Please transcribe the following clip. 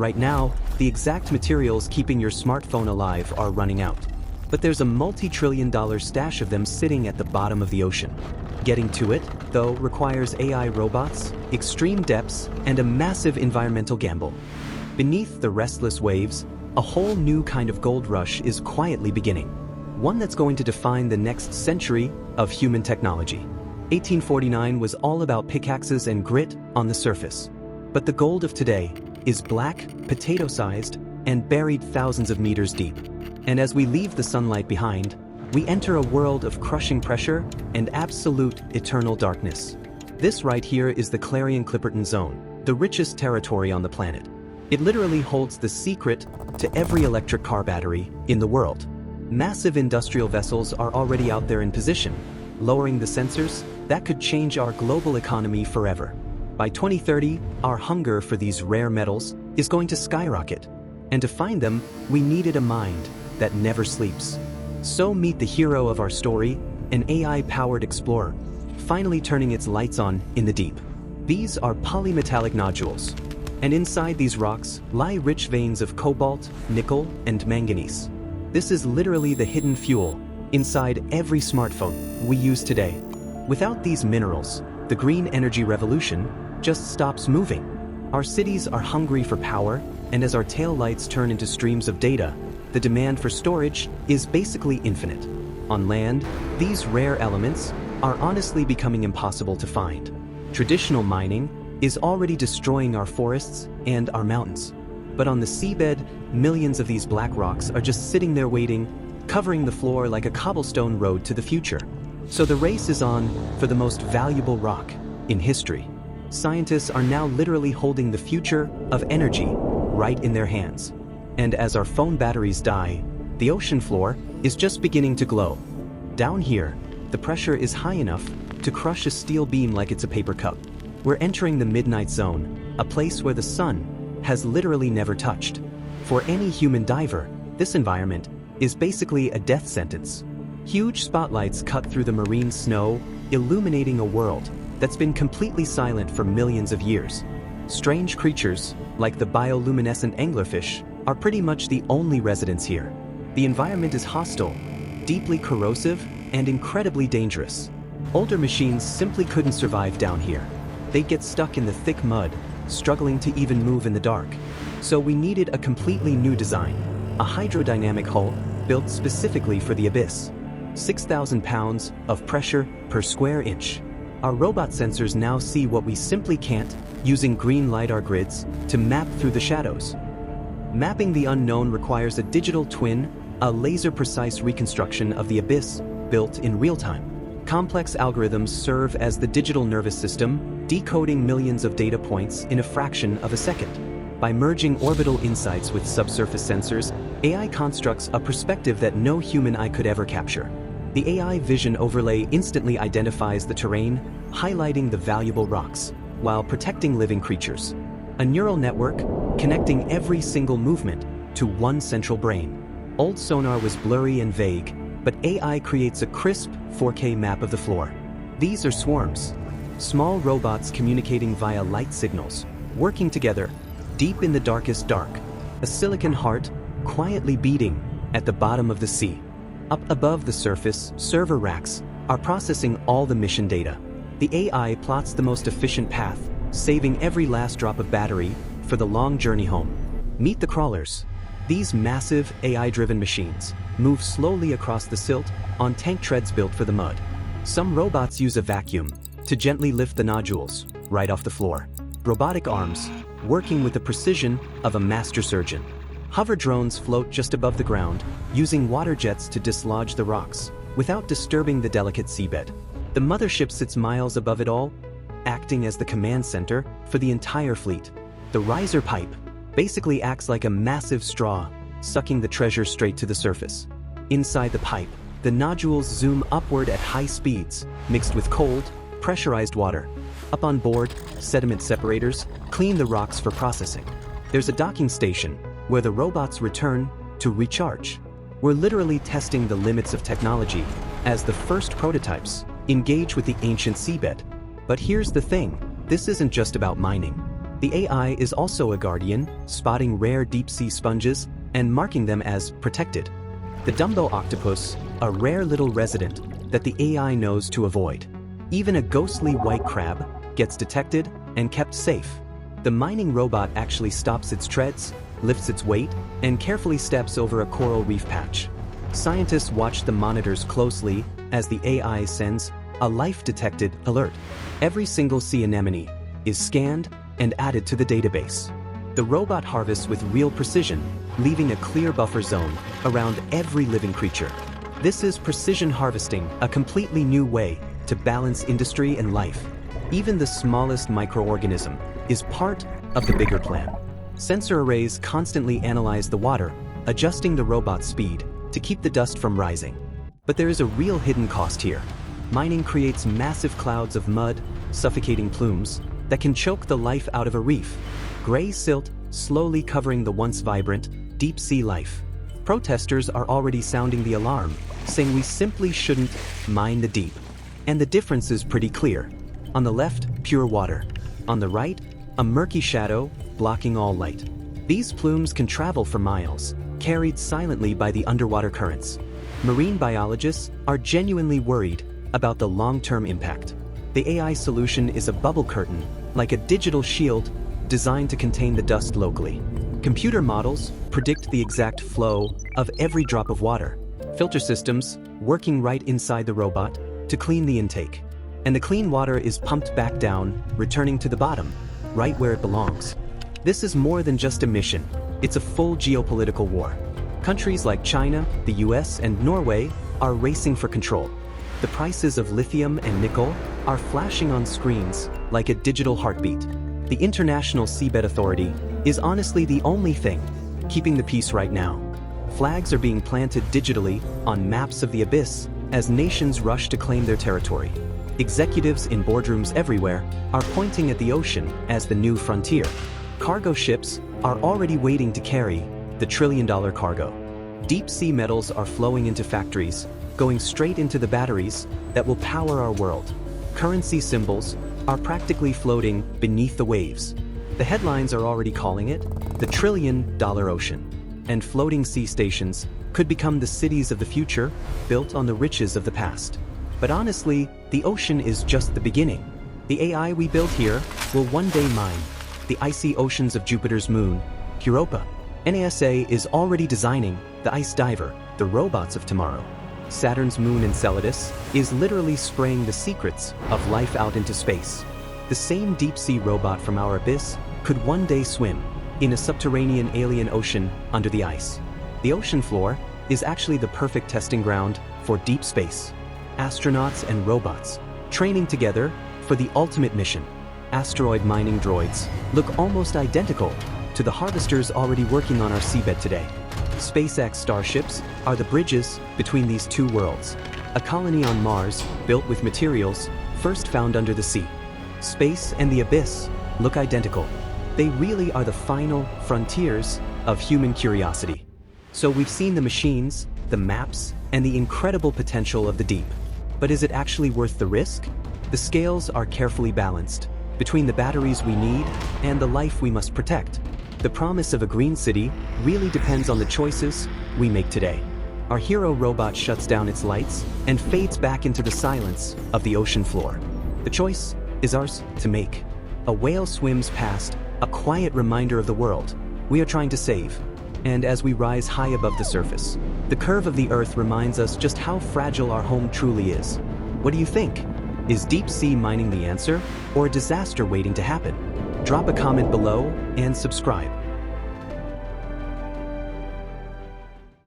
Right now, the exact materials keeping your smartphone alive are running out. But there's a multi-trillion-dollar stash of them sitting at the bottom of the ocean. Getting to it, though, requires AI robots, extreme depths, and a massive environmental gamble. Beneath the restless waves, a whole new kind of gold rush is quietly beginning. One that's going to define the next century of human technology. 1849 was all about pickaxes and grit on the surface. But the gold of today is black, potato-sized, and buried thousands of meters deep. And as we leave the sunlight behind, we enter a world of crushing pressure and absolute eternal darkness. This right here is the Clarion-Clipperton Zone, the richest territory on the planet. It literally holds the secret to every electric car battery in the world. Massive industrial vessels are already out there in position, lowering the sensors that could change our global economy forever. By 2030, our hunger for these rare metals is going to skyrocket. And to find them, we needed a mind that never sleeps. So meet the hero of our story, an AI-powered explorer, finally turning its lights on in the deep. These are polymetallic nodules. And inside these rocks lie rich veins of cobalt, nickel, and manganese. This is literally the hidden fuel inside every smartphone we use today. Without these minerals, the green energy revolution just stops moving. Our cities are hungry for power, and as our taillights turn into streams of data, the demand for storage is basically infinite. On land, these rare elements are honestly becoming impossible to find. Traditional mining is already destroying our forests and our mountains. But on the seabed, millions of these black rocks are just sitting there waiting, covering the floor like a cobblestone road to the future. So the race is on for the most valuable rock in history. Scientists are now literally holding the future of energy right in their hands. And as our phone batteries die, the ocean floor is just beginning to glow. Down here, the pressure is high enough to crush a steel beam like it's a paper cup. We're entering the midnight zone, a place where the sun has literally never touched. For any human diver, this environment is basically a death sentence. Huge spotlights cut through the marine snow, illuminating a world that's been completely silent for millions of years. Strange creatures, like the bioluminescent anglerfish, are pretty much the only residents here. The environment is hostile, deeply corrosive, and incredibly dangerous. Older machines simply couldn't survive down here. They'd get stuck in the thick mud, struggling to even move in the dark. So we needed a completely new design, a hydrodynamic hull built specifically for the abyss. 6,000 pounds of pressure per square inch. Our robot sensors now see what we simply can't, using green LIDAR grids to map through the shadows. Mapping the unknown requires a digital twin, a laser-precise reconstruction of the abyss built in real time. Complex algorithms serve as the digital nervous system, decoding millions of data points in a fraction of a second. By merging orbital insights with subsurface sensors, AI constructs a perspective that no human eye could ever capture. The AI vision overlay instantly identifies the terrain, highlighting the valuable rocks, while protecting living creatures. A neural network connecting every single movement to one central brain. Old sonar was blurry and vague, but AI creates a crisp 4K map of the floor. These are swarms, small robots communicating via light signals, working together deep in the darkest dark. A silicon heart quietly beating at the bottom of the sea. Up above the surface, server racks are processing all the mission data. The AI plots the most efficient path, saving every last drop of battery for the long journey home. Meet the crawlers. These massive AI-driven machines move slowly across the silt on tank treads built for the mud. Some robots use a vacuum to gently lift the nodules right off the floor. Robotic arms working with the precision of a master surgeon. Hover drones float just above the ground, using water jets to dislodge the rocks without disturbing the delicate seabed. The Mothership sits miles above it all, acting as the command center for the entire fleet. The riser pipe basically acts like a massive straw, sucking the treasure straight to the surface. Inside the pipe, the nodules zoom upward at high speeds, mixed with cold, pressurized water. Up on board, sediment separators clean the rocks for processing. There's a docking station where the robots return to recharge. We're literally testing the limits of technology as the first prototypes engage with the ancient seabed. But here's the thing, this isn't just about mining. The AI is also a guardian, spotting rare deep-sea sponges and marking them as protected. The Dumbo octopus, a rare little resident that the AI knows to avoid. Even a ghostly white crab gets detected and kept safe. The mining robot actually stops its treads, lifts its weight, and carefully steps over a coral reef patch. Scientists watch the monitors closely as the AI sends a life-detected alert. Every single sea anemone is scanned and added to the database. The robot harvests with real precision, leaving a clear buffer zone around every living creature. This is precision harvesting, a completely new way to balance industry and life. Even the smallest microorganism is part of the bigger plan. Sensor arrays constantly analyze the water, adjusting the robot's speed to keep the dust from rising. But there is a real hidden cost here. Mining creates massive clouds of mud, suffocating plumes that can choke the life out of a reef. Gray silt slowly covering the once vibrant, deep-sea life. Protesters are already sounding the alarm, saying we simply shouldn't mine the deep. And the difference is pretty clear. On the left, pure water. On the right, a murky shadow blocking all light. These plumes can travel for miles, carried silently by the underwater currents. Marine biologists are genuinely worried about the long-term impact. The AI solution is a bubble curtain, like a digital shield designed to contain the dust locally. Computer models predict the exact flow of every drop of water. Filter systems working right inside the robot to clean the intake. And the clean water is pumped back down, returning to the bottom, right where it belongs. This is more than just a mission. It's a full geopolitical war. Countries like China, the US, and Norway are racing for control. The prices of lithium and nickel are flashing on screens like a digital heartbeat. The International Seabed Authority is honestly the only thing keeping the peace right now. Flags are being planted digitally on maps of the abyss as nations rush to claim their territory. Executives in boardrooms everywhere are pointing at the ocean as the new frontier. Cargo ships are already waiting to carry the trillion-dollar cargo. Deep-sea metals are flowing into factories, going straight into the batteries that will power our world. Currency symbols are practically floating beneath the waves. The headlines are already calling it the trillion-dollar ocean. And floating sea stations could become the cities of the future, built on the riches of the past. But honestly, the ocean is just the beginning. The AI we build here will one day mine the icy oceans of Jupiter's moon, Europa. NASA is already designing the ice diver, the robots of tomorrow. Saturn's moon Enceladus is literally spraying the secrets of life out into space. The same deep-sea robot from our abyss could one day swim in a subterranean alien ocean under the ice. The ocean floor is actually the perfect testing ground for deep space. Astronauts and robots training together for the ultimate mission. Asteroid mining droids look almost identical to the harvesters already working on our seabed today. SpaceX starships are the bridges between these two worlds. A colony on Mars built with materials first found under the sea. Space and the abyss look identical. They really are the final frontiers of human curiosity. So we've seen the machines, the maps, and the incredible potential of the deep. But is it actually worth the risk? The scales are carefully balanced between the batteries we need and the life we must protect. The promise of a green city really depends on the choices we make today. Our hero robot shuts down its lights and fades back into the silence of the ocean floor. The choice is ours to make. A whale swims past, a quiet reminder of the world we are trying to save. And as we rise high above the surface, the curve of the earth reminds us just how fragile our home truly is. What do you think? Is deep sea mining the answer, or a disaster waiting to happen? Drop a comment below and subscribe.